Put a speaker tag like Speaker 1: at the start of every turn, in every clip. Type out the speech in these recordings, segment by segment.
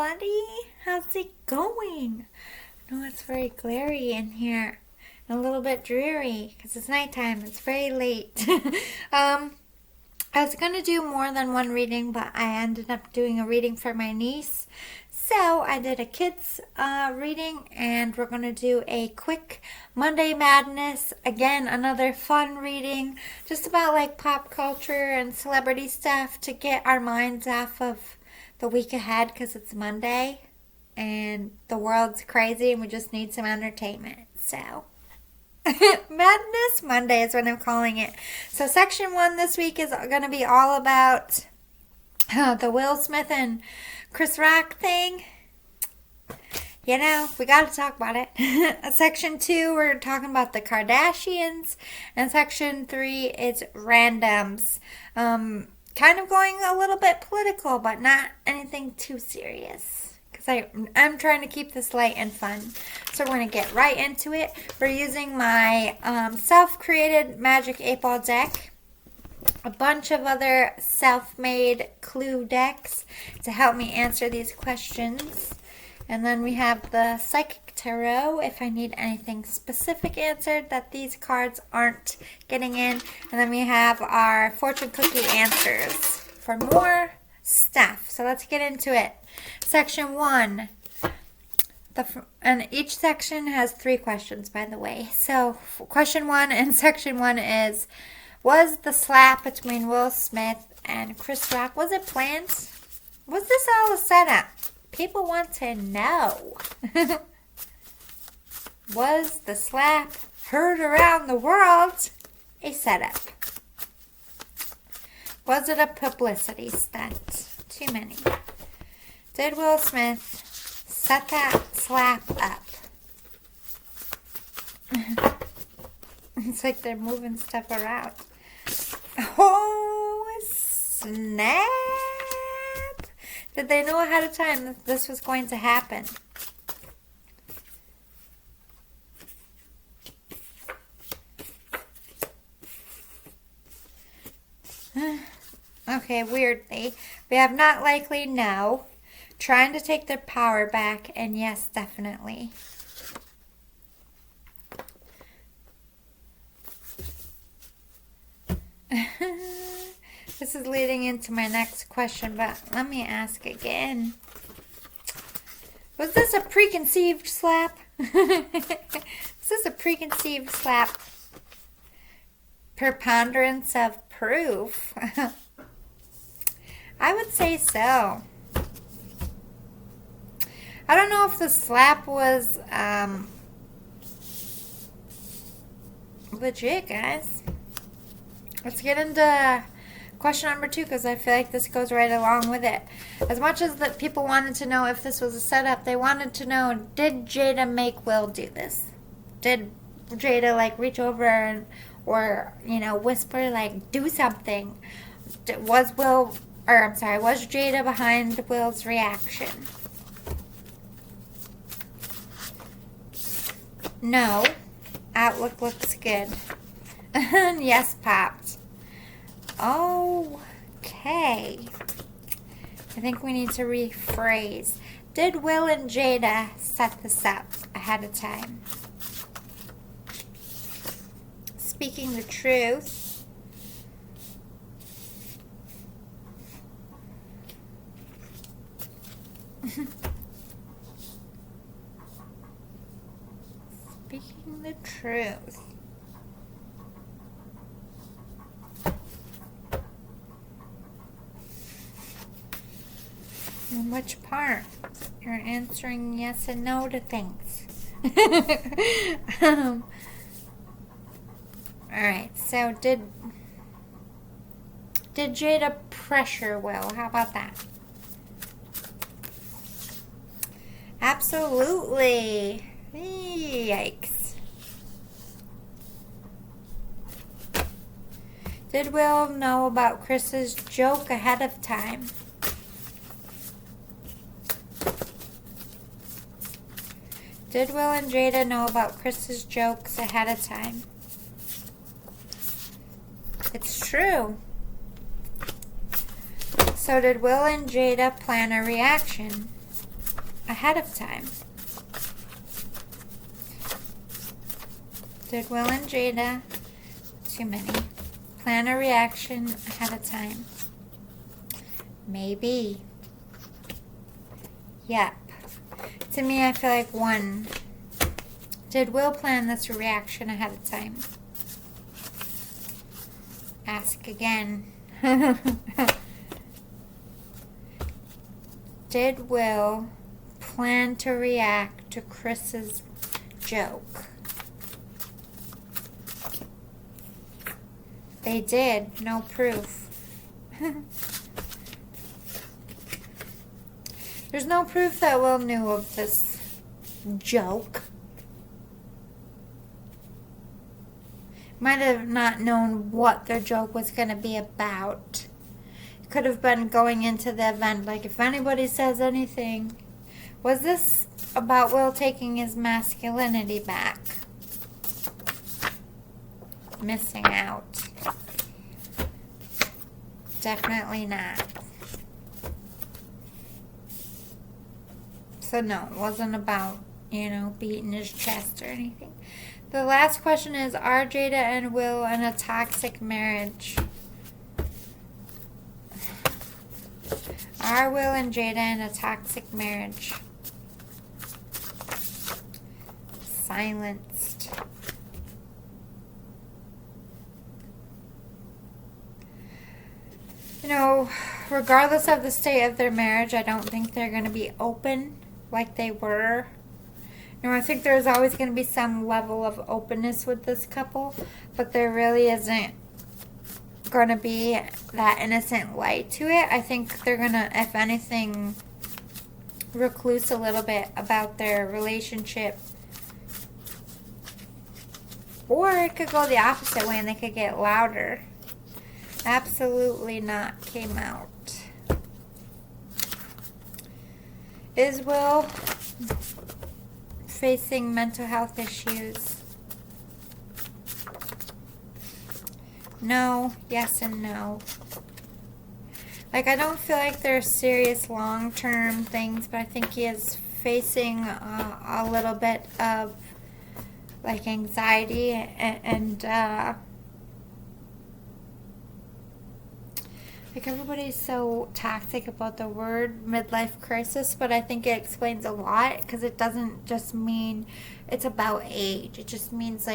Speaker 1: everybody. How's it going? No, it's very glary in here and a little bit dreary because it's nighttime. It's very late. I was going to do more than one reading, but I ended up doing a reading for my niece. So I did a kids reading, and we're going to do a quick Monday Madness. Again, another fun reading just about like pop culture and celebrity stuff to get our minds off of the week ahead because it's Monday and the world's crazy and we just need some entertainment. So Madness Monday is what I'm calling it. So section 1 this week is going to be all about the Will Smith and ChrisRock thing. You know, we got to talk about it. Section 2, we're talking about the Kardashians. And section 3 is randoms. Kind of going a little bit political, but not anything too serious. Because I'm trying to keep this light and fun. So we're going to get right into it. We're using my self-created Magic 8-Ball deck. A bunch of other self-made clue decks to help me answer these questions. And then we have the Psychic Tarot if I need anything specific answered that these cards aren't getting in. And then we have our Fortune Cookie answers for more stuff. So let's get into it. Section 1. And each section has 3 questions, by the way. So question 1 in section 1 is, was the slap between Will Smith and ChrisRock, was it planned? Was this all a setup? People want to know. Was the slap heard around the world a setup? Was it a publicity stunt? Too many. Did Will Smith set that slap up? It's like they're moving stuff around. Oh, snap! Did they know ahead of time that this was going to happen? Okay, weirdly. We have not likely, no. Trying to take their power back, and yes, definitely. This is leading into my next question, but let me ask again. Was this a preconceived slap? Is this a preconceived slap? Preponderance of proof? I would say so. I don't know if the slap was legit, guys. Let's get into question number 2 because I feel like this goes right along with it. As much as that people wanted to know if this was a setup, they wanted to know, did Jada make Will do this? Did Jada like reach over and, or, you know, whisper like, do something? Was Jada behind Will's reaction? No. Outlook looks good. Yes, popped. Okay. I think we need to rephrase. Did Will and Jada set this up ahead of time? Speaking the truth. Speaking the truth. In which part? You're answering yes and no to things. Alright, so did Jada pressure Will? How about that? Absolutely. Yikes. Did Will know about Chris's joke ahead of time? Did Will and Jada know about Chris's jokes ahead of time? It's true. So did Will and Jada plan a reaction? ahead of time? Did Will and Jada, too many, plan a reaction ahead of time? Maybe. Yep. To me, I feel like 1. Did Will plan this reaction ahead of time? Ask again. Did Will plan to react to Chris's joke? They did. No proof. There's no proof that Will knew of this joke. Might have not known what the joke was going to be about. Could have been going into the event, like, if anybody says anything. Was this about Will taking his masculinity back? Missing out. Definitely not. So no, it wasn't about, beating his chest or anything. The last question is, are Jada and Will in a toxic marriage? Are Will and Jada in a toxic marriage? Silenced. Regardless of the state of their marriage, I don't think they're going to be open like they were. I think there's always going to be some level of openness with this couple, but there really isn't going to be that innocent light to it. I think they're going to, if anything, recluse a little bit about their relationship. Or it could go the opposite way and they could get louder. Absolutely not came out. Is Will facing mental health issues? No, yes, and no. I don't feel like they're serious long-term things, but I think he is facing a little bit of anxiety and everybody's so toxic about the word midlife crisis, but I think it explains a lot, because it doesn't just mean it's about age. It just means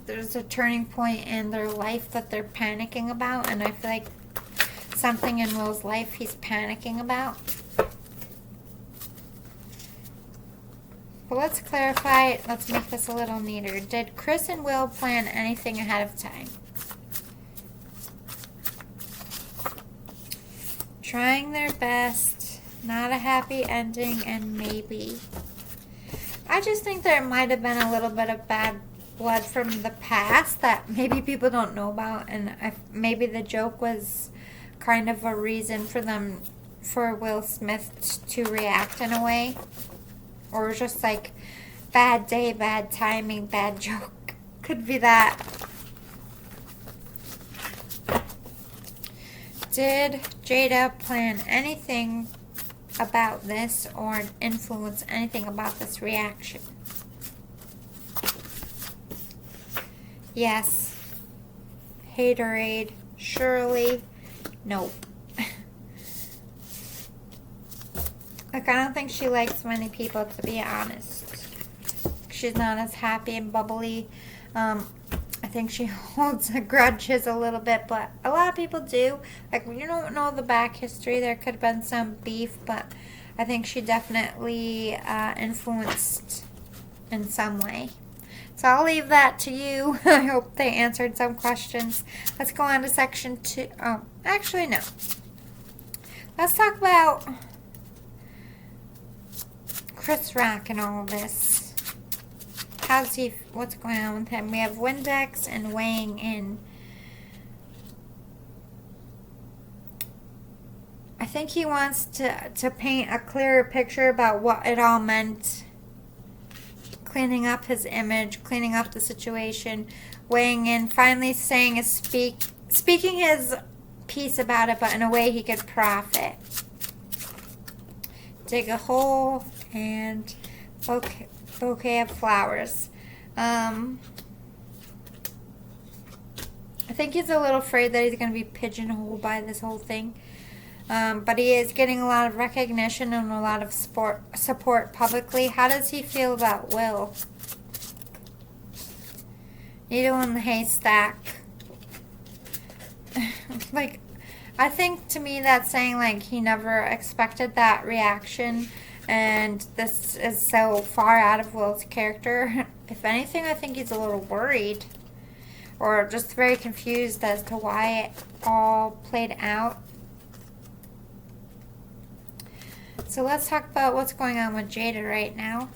Speaker 1: there's a turning point in their life that they're panicking about, and I feel like something in Will's life he's panicking about. But let's clarify it. Let's make this a little neater. Did Chris and Will plan anything ahead of time? Trying their best, not a happy ending, and maybe. I just think there might have been a little bit of bad blood from the past that maybe people don't know about, and maybe the joke was kind of a reason for Will Smith to react in a way. Or just bad day, bad timing, bad joke. Could be that. Did Jada plan anything about this or influence anything about this reaction? Yes. Haterade. Surely. Nope. I don't think she likes many people, to be honest. She's not as happy and bubbly. I think she holds grudges a little bit, but a lot of people do. You don't know the back history. There could have been some beef, but I think she definitely influenced in some way. So I'll leave that to you. I hope they answered some questions. Let's go on to section 2. Oh, actually, no. Let's talk about Chris Rock and all of this. What's going on with him? We have Windex and weighing in. I think he wants to paint a clearer picture about what it all meant. Cleaning up his image, cleaning up the situation, weighing in, finally saying speaking his piece about it, but in a way he could profit. dig a hole and bouquet of flowers. I think he's a little afraid that he's going to be pigeonholed by this whole thing. But he is getting a lot of recognition and a lot of support publicly. How does he feel about Will? Needle in the haystack. Like, I think to me that's saying like he never expected that reaction. And this is so far out of Will's character. If anything, I think he's a little worried. Or just very confused as to why it all played out. So let's talk about what's going on with Jada right now.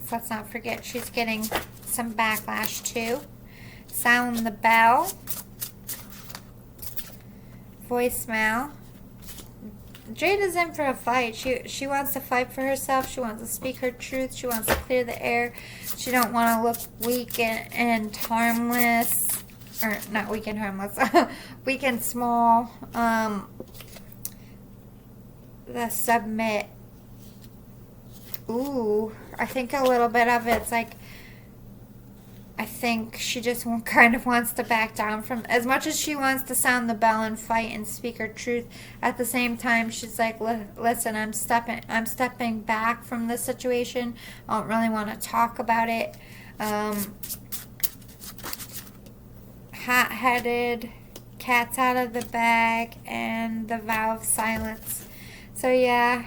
Speaker 1: So let's not forget she's getting some backlash too. Sound the bell. Voicemail. Jada's in for a fight. She wants to fight for herself. She wants to speak her truth. She wants to clear the air. She don't want to look weak and harmless. Or not weak and harmless. Weak and small. The submit. Ooh. I think a little bit of it's like, I think she just kind of wants to back down from, as much as she wants to sound the bell and fight and speak her truth, at the same time she's like, listen, I'm stepping back from this situation. I don't really want to talk about it. Hot-headed, cat's out of the bag, and the vow of silence. So yeah,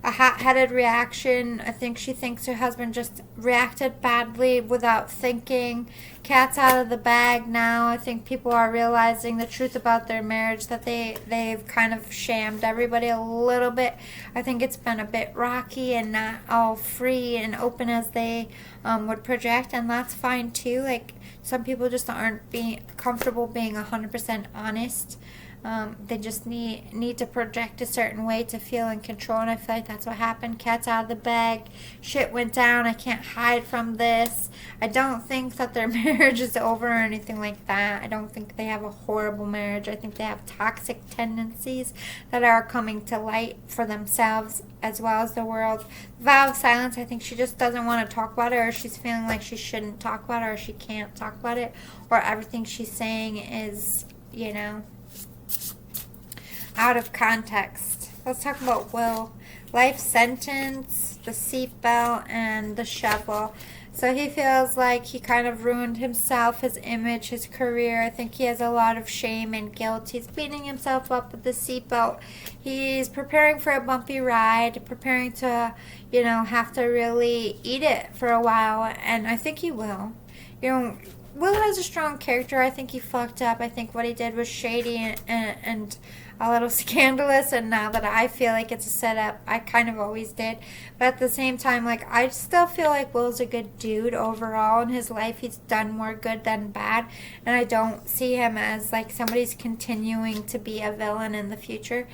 Speaker 1: a hot-headed reaction. I think she thinks her husband just reacted badly without thinking. Cat's out of the bag now. I think people are realizing the truth about their marriage, that they've kind of shamed everybody a little bit. I think it's been a bit rocky and not all free and open as they would project, and that's fine too. Like, some people just aren't being comfortable being 100% honest. They just need to project a certain way to feel in control, and I feel like that's what happened. Cat's out of the bag. Shit went down. I can't hide from this. I don't think that their marriage is over or anything like that. I don't think they have a horrible marriage. I think they have toxic tendencies that are coming to light for themselves as well as the world. Vow of silence, I think she just doesn't want to talk about it, or she's feeling like she shouldn't talk about it, or she can't talk about it, or everything she's saying is, out of context. Let's talk about Will. Life sentence, the seatbelt, and the shovel. So he feels like he kind of ruined himself, his image, his career. I think he has a lot of shame and guilt. He's beating himself up with the seatbelt. He's preparing for a bumpy ride, preparing to, have to really eat it for a while. And I think he will. Will has a strong character. I think he fucked up. I think what he did was shady and a little scandalous, and now that I feel like it's a setup, I kind of always did. But at the same time, like, I still feel like Will's a good dude overall in his life. He's done more good than bad, and I don't see him as like somebody's continuing to be a villain in the future.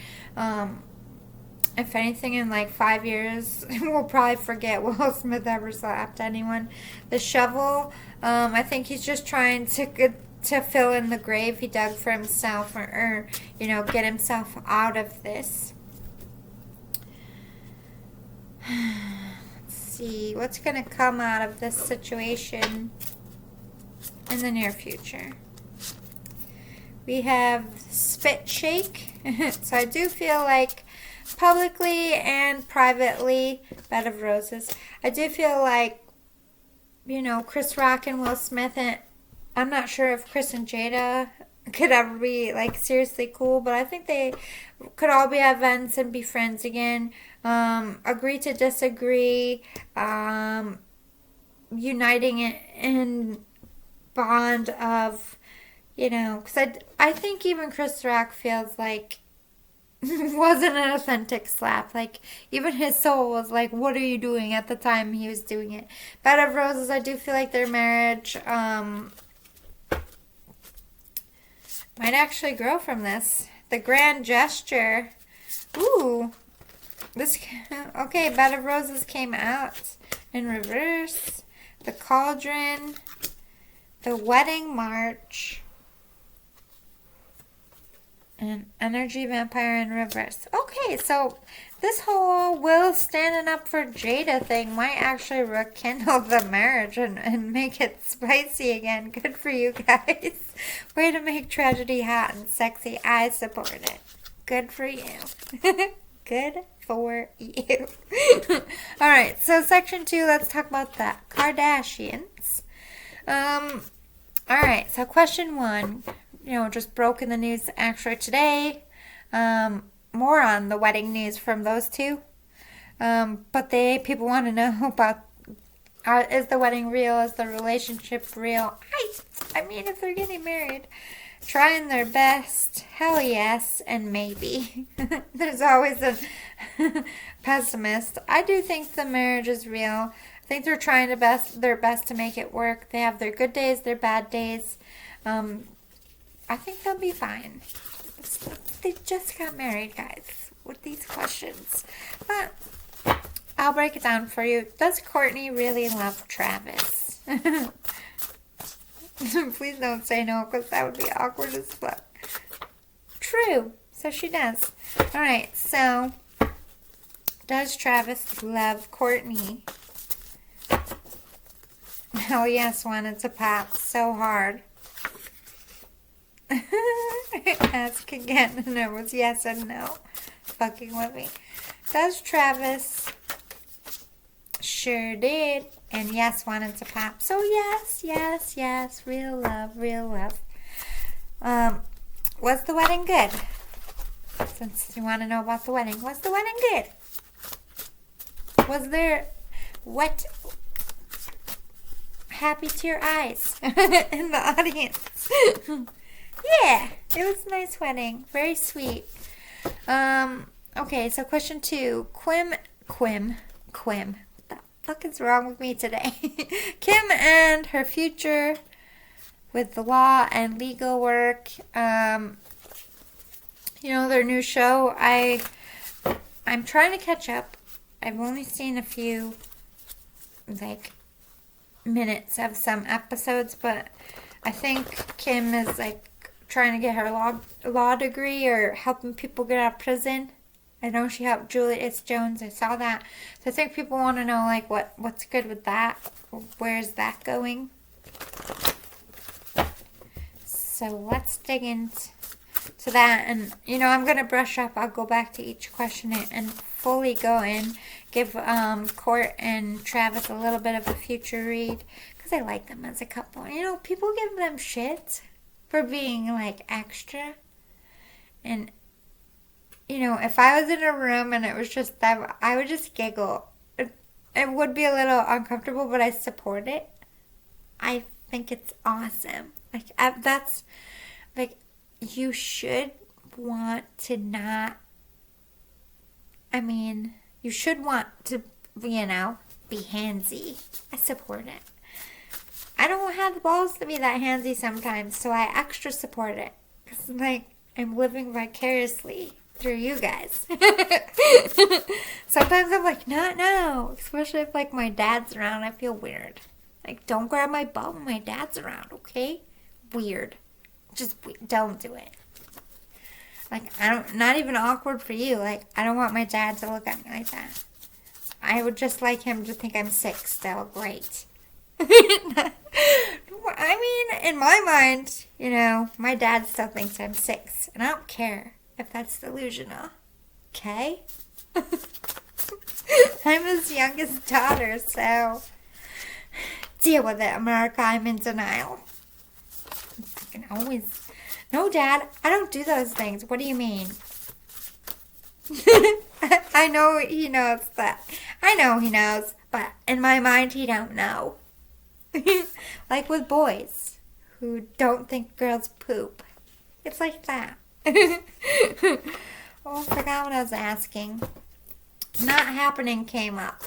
Speaker 1: If anything, in like 5 years, we'll probably forget Will Smith ever slapped anyone. The shovel, I think he's just trying to fill in the grave he dug for himself, or get himself out of this. Let's see what's going to come out of this situation in the near future. We have spit shake. So I do feel like publicly and privately, bed of roses, I do feel like, Chris Rock and Will Smith, and I'm not sure if Chris and Jada could ever be like seriously cool, but I think they could all be at events and be friends again. Agree to disagree, uniting in bond of, because I think even Chris Rock feels like wasn't an authentic slap. Like, even his soul was like, what are you doing at the time he was doing it? Bed of roses, I do feel like their marriage might actually grow from this. The grand gesture. Ooh. Okay, Bed of Roses came out in reverse. The cauldron. The wedding march. And energy vampire in reverse. Okay, so this whole Will standing up for Jada thing might actually rekindle the marriage and make it spicy again. Good for you guys. Way to make tragedy hot and sexy. I support it. Good for you. Good for you. Alright, so section 2, let's talk about the Kardashians. Alright, so question 1. Just broke in the news actually today. More on the wedding news from those two. But people want to know about, is the wedding real? Is the relationship real? I mean, if they're getting married, trying their best, hell yes, and maybe. There's always a pessimist. I do think the marriage is real. I think they're trying their best to make it work. They have their good days, their bad days. I think they'll be fine. They just got married, guys, with these questions. But I'll break it down for you. Does Courtney really love Travis? Please don't say no, because that would be awkward as fuck. True. So she does. Alright, so does Travis love Courtney? Hell yes, wanted to pop so hard. Ask again, and it was yes and no. Fucking with me. Does Travis? Sure did. And yes, wanted to pop. So yes, yes, yes. Real love, real love. Was the wedding good? Since you want to know about the wedding. Was the wedding good? Was there wet, happy tear eyes in the audience? Yeah, it was a nice wedding. Very sweet. Okay, so question 2. Quim. What the fuck is wrong with me today? Kim and her future with the law and legal work. Their new show. I'm trying to catch up. I've only seen a few, minutes of some episodes, but I think Kim is, trying to get her law degree or helping people get out of prison. I know she helped Julius Jones. I saw that. So I think people want to know, what's good with that. Where's that going? So let's dig into that. And, I'm going to brush up. I'll go back to each question and fully go in. Give Court and Travis a little bit of a future read. Because I like them as a couple. People give them shit for being, extra. And, if I was in a room and it was just them, I would just giggle. It would be a little uncomfortable, but I support it. I think it's awesome. That's, you should want to not, you should want to, be handsy. I support it. I don't have the balls to be that handsy sometimes, so I extra support it. Because, I'm living vicariously through you guys. Sometimes I'm no. Especially if, my dad's around, I feel weird. Don't grab my butt when my dad's around, okay? Weird. Just don't do it. Not even awkward for you. I don't want my dad to look at me like that. I would just like him to think I'm 6 still. Great. In my mind, my dad still thinks I'm 6. And I don't care if that's delusional. Okay? I'm his youngest daughter, so deal with it, America. I'm in denial. I can always... No, Dad, I don't do those things. What do you mean? I know he knows that. I know he knows, but in my mind, he don't know. With boys who don't think girls poop. It's like that. Oh, I forgot what I was asking. Not happening came up.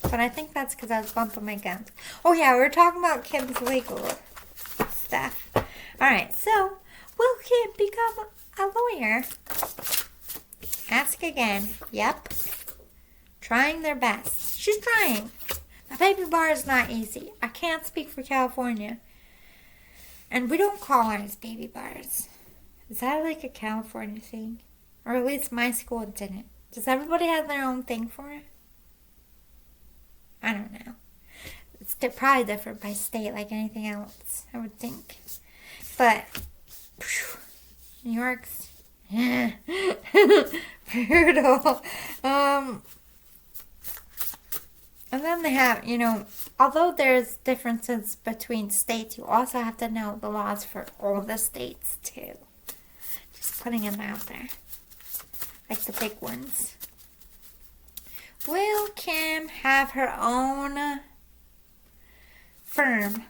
Speaker 1: But I think that's because I was bumping my gums. Oh, yeah, we were talking about Kim's legal stuff. Alright, so, will Kim become a lawyer? Ask again. Yep. Trying their best. She's trying. A baby bar is not easy. I can't speak for California. And we don't call ours baby bars. Is that like a California thing? Or at least my school didn't. Does everybody have their own thing for it? I don't know. It's probably different by state, like anything else, I would think. But, phew, New York's brutal. And then they have, although there's differences between states, you also have to know the laws for all the states, too. Just putting them out there. Like the big ones. Will Kim have her own firm?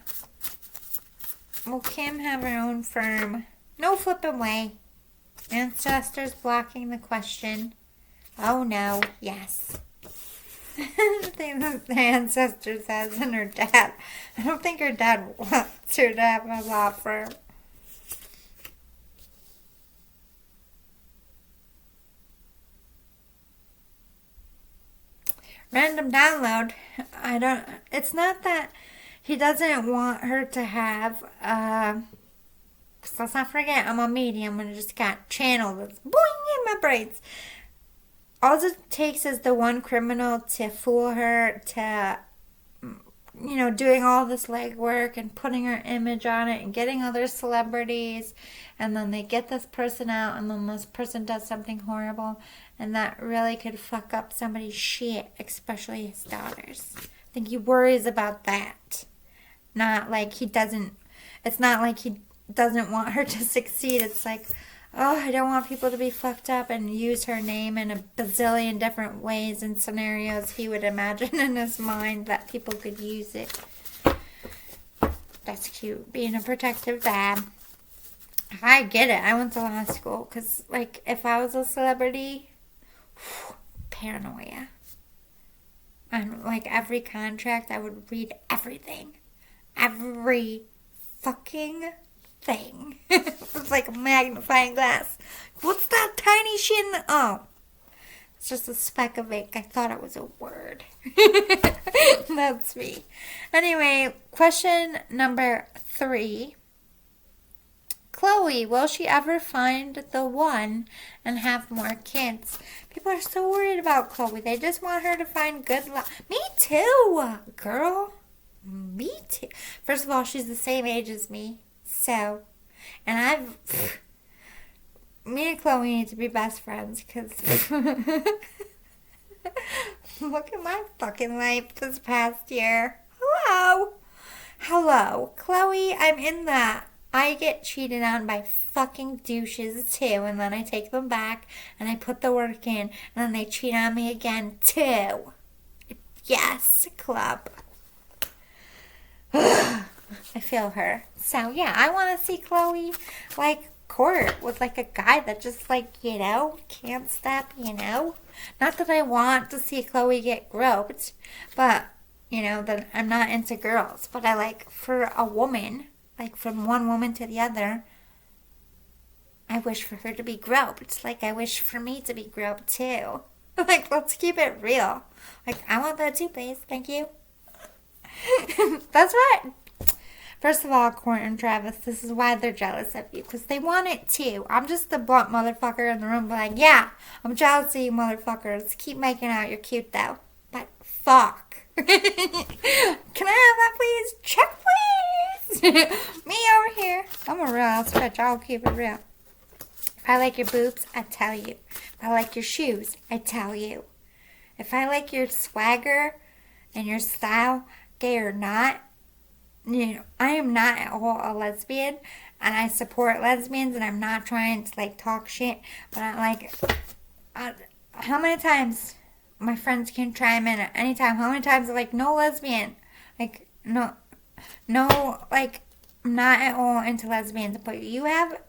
Speaker 1: Will Kim have her own firm? No flipping way. Ancestors blocking the question. Oh no, yes. I think the ancestor says and her dad. I don't think her dad wants her to have a law firm. Random download. It's not that he doesn't want her to have, because let's not forget, I'm a medium and I just got channeled that's boing in my brains. All it takes is the one criminal to fool her to, doing all this legwork and putting her image on it and getting other celebrities. And then they get this person out and then this person does something horrible. And that really could fuck up somebody's shit, especially his daughters. I think he worries about that. Not like he doesn't, it's not like he doesn't want her to succeed. It's like, oh, I don't want people to be fucked up and use her name in a bazillion different ways and scenarios he would imagine in his mind that people could use it. That's cute. Being a protective dad. I get it. I went to law school because, like, if I was a celebrity, paranoia. And, like, every contract, I would read everything. Every fucking thing. It was like a magnifying glass. What's that tiny shit in the... Oh. It's just a speck of ink. I thought it was a word. That's me. Anyway, question number 3. Khloe, will she ever find the one and have more kids? People are so worried about Khloe. They just want her to find good love. Me too, girl. Me too. First of all, she's the same age as me. So, and me and Khloe need to be best friends because look at my fucking life this past year. Hello. Khloe, I'm in that. I get cheated on by fucking douches too, and then I take them back and I put the work in, and then they cheat on me again too. Yes, club. I feel her. So yeah, I want to see Khloe like court with like a guy that just like, can't stop, Not that I want to see Khloe get groped, but that I'm not into girls. But I like for a woman, like from one woman to the other, I wish for her to be groped. It's like I wish for me to be groped too. Like, let's keep it real. Like, I want that too, please. Thank you. That's right. First of all, Court and Travis, this is why they're jealous of you. Because they want it too. I'm just the blunt motherfucker in the room like, yeah, I'm jealous of you motherfuckers. Keep making out. You're cute though. But fuck. Can I have that please? Check please. Me over here. I'm a real ass bitch. I'll keep it real. If I like your boobs, I tell you. If I like your shoes, I tell you. If I like your swagger and your style, gay or not, I am not at all a lesbian, and I support lesbians, and I'm not trying to like talk shit, but how many times my friends can chime in at any time? How many times they're like, no lesbian, like no, like I'm not at all into lesbians, but you have,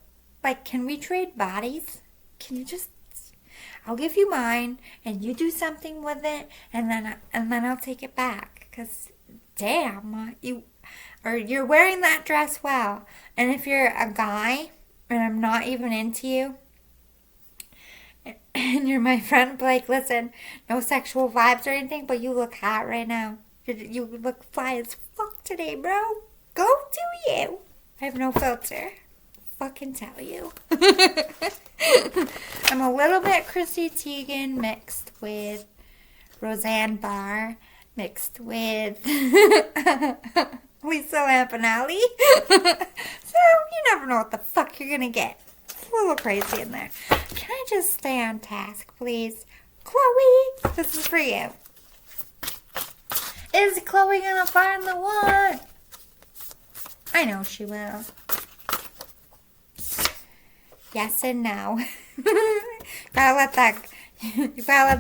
Speaker 1: like, can we trade bodies? Can you just? I'll give you mine, and you do something with it, and then I'll take it back. Cause damn, you're wearing that dress well. And if you're a guy and I'm not even into you, and you're my friend, like, listen, no sexual vibes or anything, but you look hot right now. You look fly as fuck today, bro. Go do you. I have no filter. fucking tell you. I'm a little bit Chrissy Teigen mixed with Roseanne Barr mixed with Lisa Lampanelli. So you never know what the fuck you're gonna get. It's a little crazy in there. Can I just stay on task, please? Khloe, this is for you. Is Khloe gonna find the one? I know she will. Yes and no. You gotta let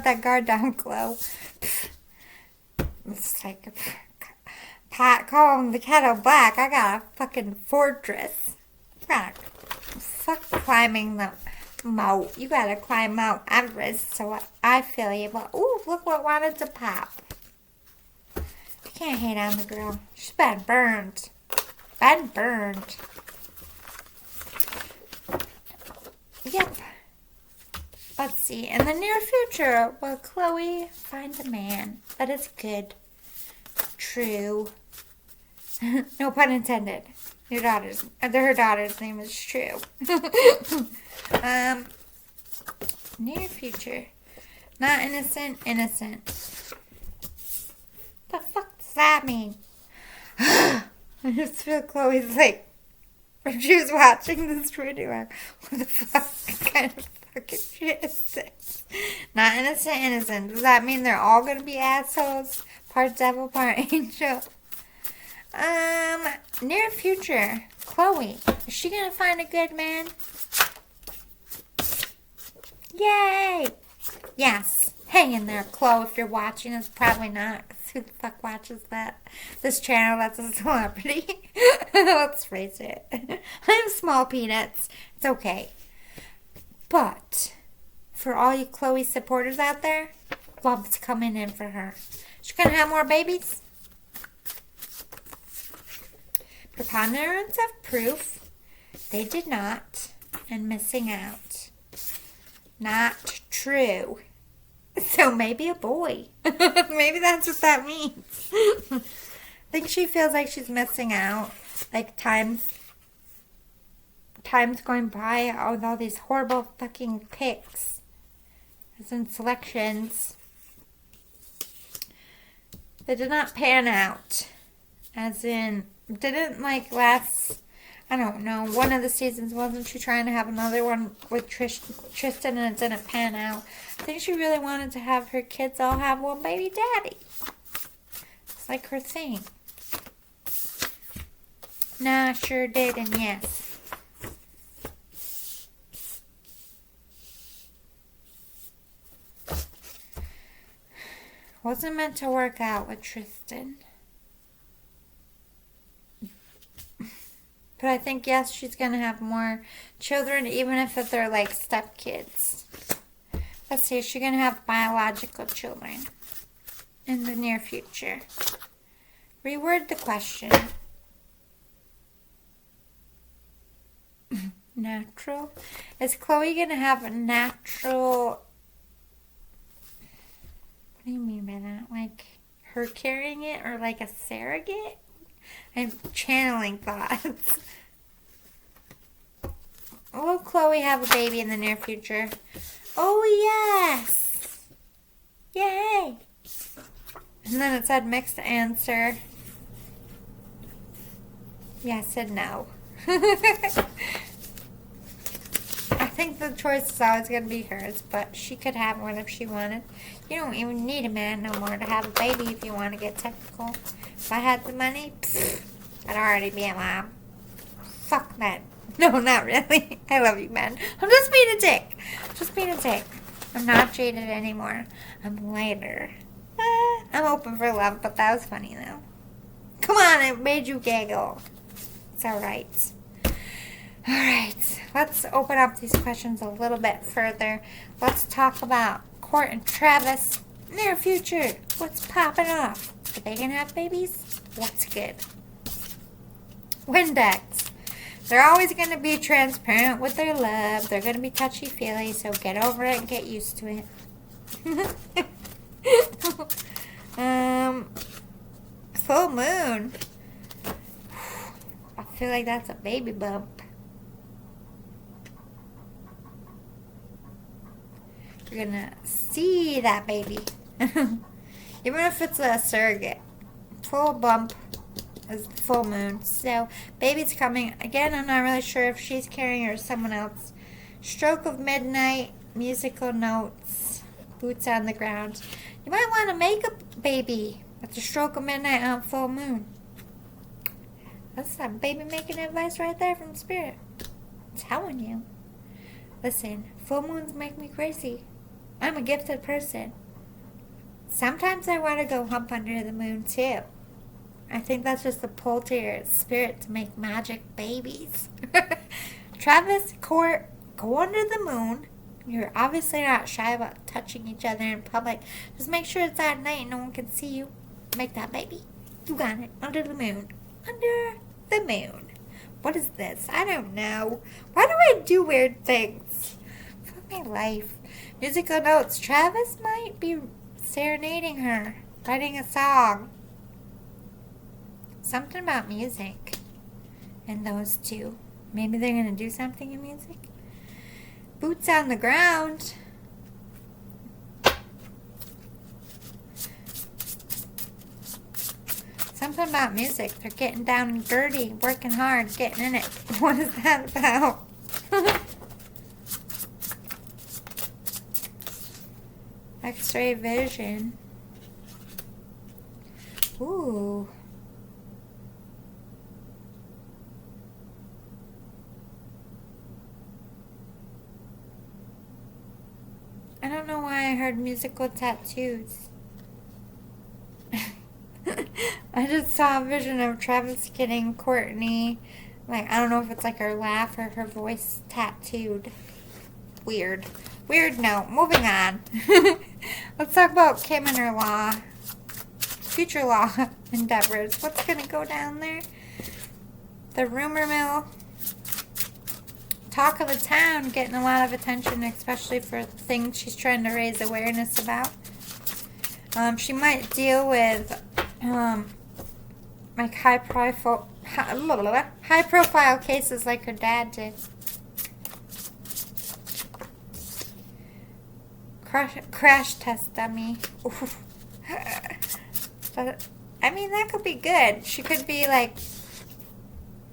Speaker 1: that guard down, Khloe. It's like pot calling the kettle black. I got a fucking fortress. Fuck climbing the moat. You gotta climb Mount Everest. So I feel you. But ooh, look what wanted to pop. I can't hate on the girl. She's been burned. Been burned. Yep. Let's see. In the near future, will Khloe find a man that is good? True. No pun intended. Her daughter's name is True. Near future. Not innocent, innocent. The fuck does that mean? I just feel Khloe's like, when she was watching this video, like, what the fuck kind of fucking shit is this? Not innocent, innocent. Does that mean they're all gonna be assholes? Part devil, part angel. Near future, Khloe, is she gonna find a good man? Yay! Yes. Hang in there, Khloe, if you're watching. It's probably not, because who the fuck watches this channel that's a celebrity? Let's face it. I'm small peanuts. It's okay. But, for all you Khloe supporters out there, love's coming in for her. She's gonna have more babies. Preponderance of proof. They did not. And missing out. Not true. So maybe a boy. Maybe that's what that means. I think she feels like she's missing out. Like time's going by with all these horrible fucking picks. As in selections. They did not pan out. As in, didn't like last, I don't know, one of the seasons, wasn't she trying to have another one with Tristan and it didn't pan out? I think she really wanted to have her kids all have one baby daddy. It's like her thing. Nah, sure did, and yes. Wasn't meant to work out with Tristan. But I think, yes, she's going to have more children, even if they're like stepkids. Let's see, is she going to have biological children in the near future? Reword the question. Natural? Is Khloe going to have a natural... What do you mean by that? Like her carrying it or like a surrogate? I'm channeling thoughts. Will Khloe have a baby in the near future? Oh, yes! Yay! And then it said mixed answer. Yeah, I said no. I think the choice is always going to be hers, but she could have one if she wanted. You don't even need a man no more to have a baby if you want to get technical. If I had the money, I'd already be a mom. Fuck men. No, not really. I love you, men. I'm just being a dick. Just being a dick. I'm not jaded anymore. I'm lighter. I'm open for love, but that was funny, though. Come on, it made you giggle. It's alright. Alright, let's open up these questions a little bit further. Let's talk about Court and Travis. Near future. What's popping off? Are they gonna have babies? What's good? Windex. They're always going to be transparent with their love. They're going to be touchy-feely, so get over it and get used to it. Full moon. I feel like that's a baby bump. you're gonna see that baby. Even if it's a surrogate. Full bump is the full moon. So, baby's coming. Again, I'm not really sure if she's carrying or someone else. Stroke of midnight, musical notes, boots on the ground. You might want to make a baby at the stroke of midnight on full moon. That's some baby making advice right there from Spirit. I'm telling you. Listen, full moons make me crazy. I'm a gifted person. Sometimes I want to go hump under the moon too. I think that's just a pull to your spirit to make magic babies. Travis, Court, go under the moon. You're obviously not shy about touching each other in public. Just make sure it's at night and no one can see you. Make that baby. You got it. Under the moon. Under the moon. What is this? I don't know. Why do I do weird things? Fuck my life. Musical notes. Travis might be serenading her. Writing a song. Something about music. And those two. Maybe they're going to do something in music. Boots on the ground. Something about music. They're getting down and dirty, working hard, getting in it. What is that about? X-ray vision. Ooh. I don't know why I heard musical tattoos. I just saw a vision of Travis getting Courtney, like, I don't know if it's like her laugh or her voice tattooed. Weird. Weird note. Moving on. Let's talk about Kim and her law. Future law endeavors. What's going to go down there? The rumor mill. Talk of the town, getting a lot of attention, especially for things she's trying to raise awareness about. She might deal with like high profile cases like her dad did. Crash test dummy. But, I mean, that could be good. She could be like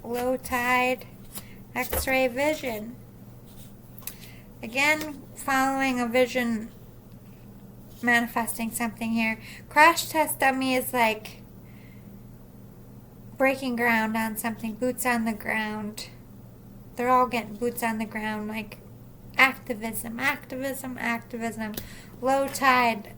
Speaker 1: low tide. X-ray vision. Again, following a vision, manifesting something here. Crash test dummy is like breaking ground on something. Boots on the ground. They're all getting boots on the ground. Like activism. Low tide.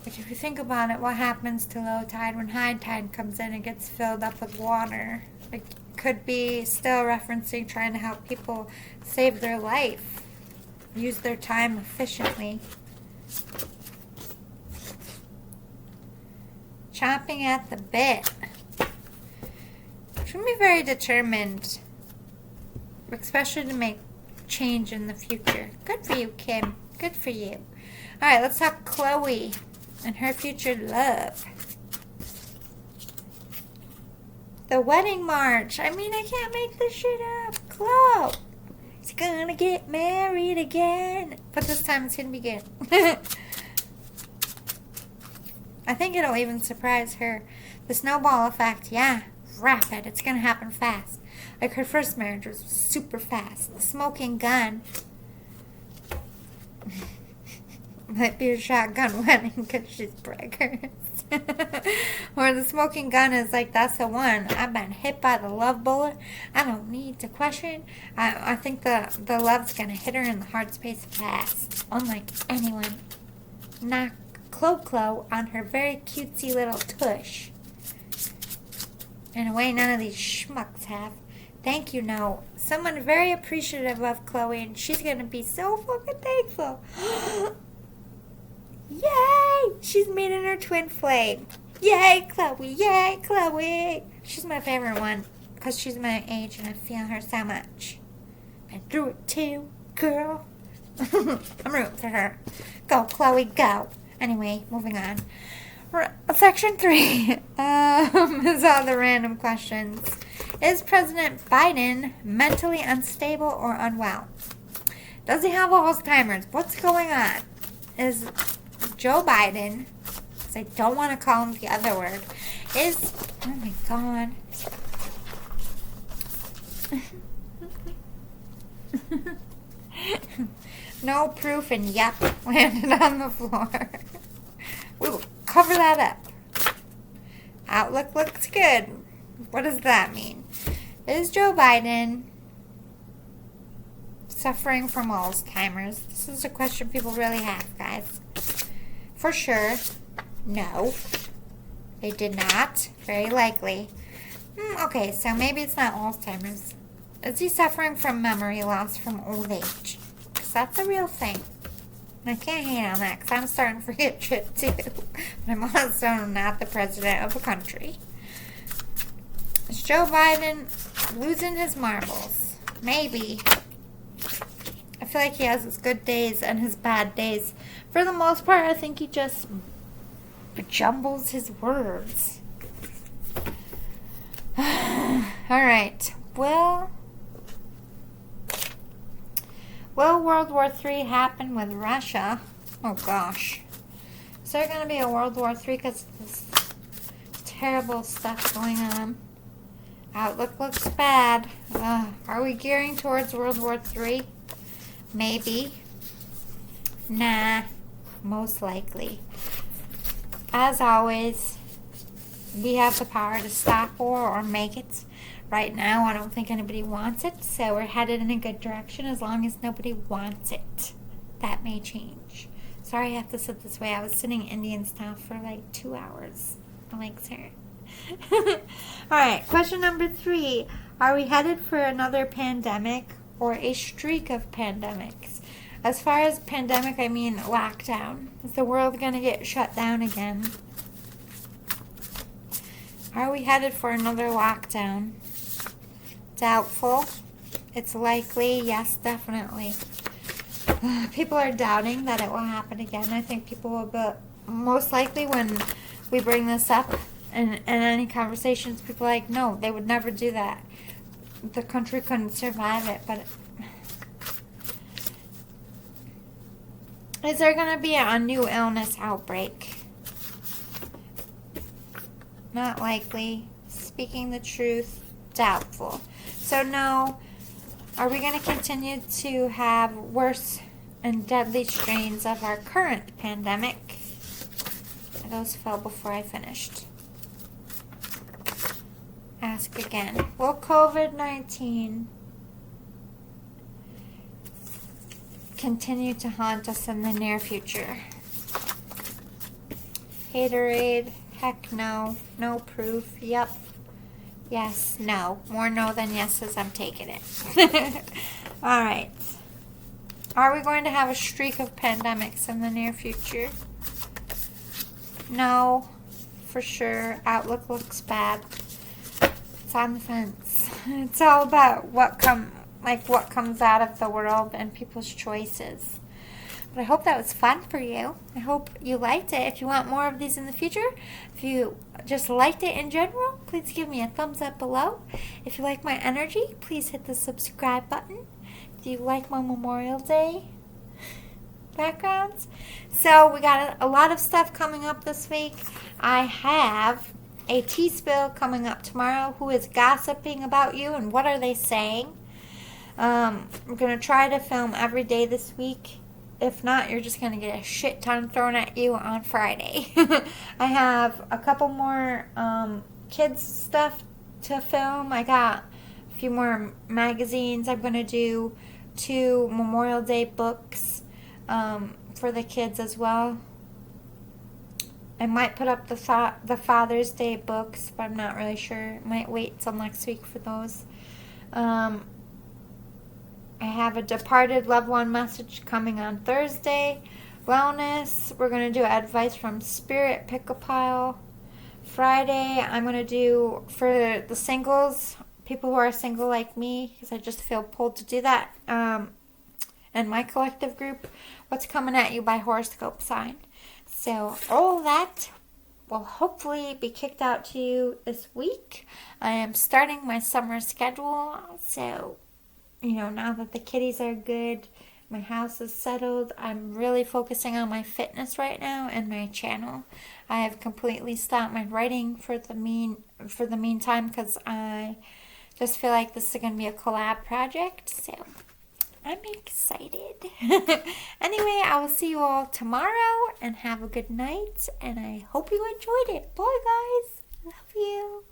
Speaker 1: Like if you think about it, what happens to low tide when high tide comes in and gets filled up with water? It could be still referencing trying to help people save their life, use their time efficiently. Chomping at the bit. Should be very determined, especially to make change in the future. Good for you, Kim. Good for you. All right, let's talk Khloe and her future love. The wedding march. I mean, I can't make this shit up. Khloe is gonna get married again. But this time it's gonna be good. I think it'll even surprise her. The snowball effect, yeah. Rapid. It's gonna happen fast. Like her first marriage was super fast. The smoking gun. Might be a shotgun wedding because she's preggers. Or the smoking gun is like, that's the one. I've been hit by the love bullet. I don't need to question. I think the love's going to hit her in the heart space fast. Unlike anyone. Knock Khloe on her very cutesy little tush. In a way none of these schmucks have. Thank you, no. Someone very appreciative of Khloe, and she's going to be so fucking thankful. Yay! She's meeting her twin flame. Yay, Khloe! Yay, Khloe! She's my favorite one because she's my age and I feel her so much. Been through it too, girl. I'm rooting for her. Go, Khloe, go. Anyway, moving on. Section 3 is all the random questions. Is President Biden mentally unstable or unwell? Does he have Alzheimer's? What's going on? Is Joe Biden, because I don't want to call him the other word, oh my God. No proof and yep, landed on the floor. We will cover that up. Outlook looks good. What does that mean? Is Joe Biden suffering from Alzheimer's? This is a question people really have, guys. For sure, no. They did not. Very likely. Okay, so maybe it's not Alzheimer's. Is he suffering from memory loss from old age? Because that's a real thing. And I can't hate on that because I'm starting to forget shit too. But I'm also not the president of a country. Is Joe Biden losing his marbles? Maybe. I feel like he has his good days and his bad days. For the most part, I think he just jumbles his words. Alright. Will World War III happen with Russia? Oh gosh. Is there going to be a World War III because of this terrible stuff going on? Outlook looks bad. Are we gearing towards World War III? Maybe. Nah. Most likely. As always, we have the power to stop war or make it. Right now, I don't think anybody wants it, so we're headed in a good direction as long as nobody wants it. That may change. Sorry I have to sit this way. I was sitting Indian style for like 2 hours. My legs hurt. Alright, question number 3. Are we headed for another pandemic or a streak of pandemics? As far as pandemic, I mean lockdown. Is the world going to get shut down again? Are we headed for another lockdown? Doubtful. It's likely. Yes, definitely. People are doubting that it will happen again. I think people will be most likely when we bring this up in any conversations, people are like, no, they would never do that. The country couldn't survive it. But is there going to be a new illness outbreak? Not likely. Speaking the truth, doubtful. So no. Are we going to continue to have worse and deadly strains of our current pandemic? Those fell before I finished. Ask again. Will COVID-19 continue to haunt us in the near future? Haterade. Heck no. No proof. Yep. Yes. No. More no than yeses. I'm taking it. Alright. Are we going to have a streak of pandemics in the near future? No. For sure. Outlook looks bad. It's on the fence. It's all about what comes out of the world and people's choices. But I hope that was fun for you. I hope you liked it. If you want more of these in the future, if you just liked it in general, please give me a thumbs up below. If you like my energy, please hit the subscribe button. Do you like my Memorial Day backgrounds? So we got a lot of stuff coming up this week. I have a tea spill coming up tomorrow. Who is gossiping about you and what are they saying? I'm going to try to film every day this week. If not, you're just going to get a shit ton thrown at you on Friday. I have a couple more kids stuff to film. I got a few more magazines. I'm going to do 2 Memorial Day books for the kids as well. I might put up the Father's Day books, but I'm not really sure. Might wait till next week for those. I have a departed loved one message coming on Thursday. Wellness. We're going to do advice from Spirit Pick-a-Pile. Friday, I'm going to do for the singles, people who are single like me, because I just feel pulled to do that. And my collective group, What's Coming at You by Horoscope Sign. So all that will hopefully be kicked out to you this week. I am starting my summer schedule, so now that the kitties are good, My house is settled. I'm really focusing on my fitness right now and my channel. I have completely stopped my writing for the meantime because I just feel like this is going to be a collab project. So I'm excited. Anyway, I will see you all tomorrow and have a good night. And I hope you enjoyed it. Bye, guys. Love you.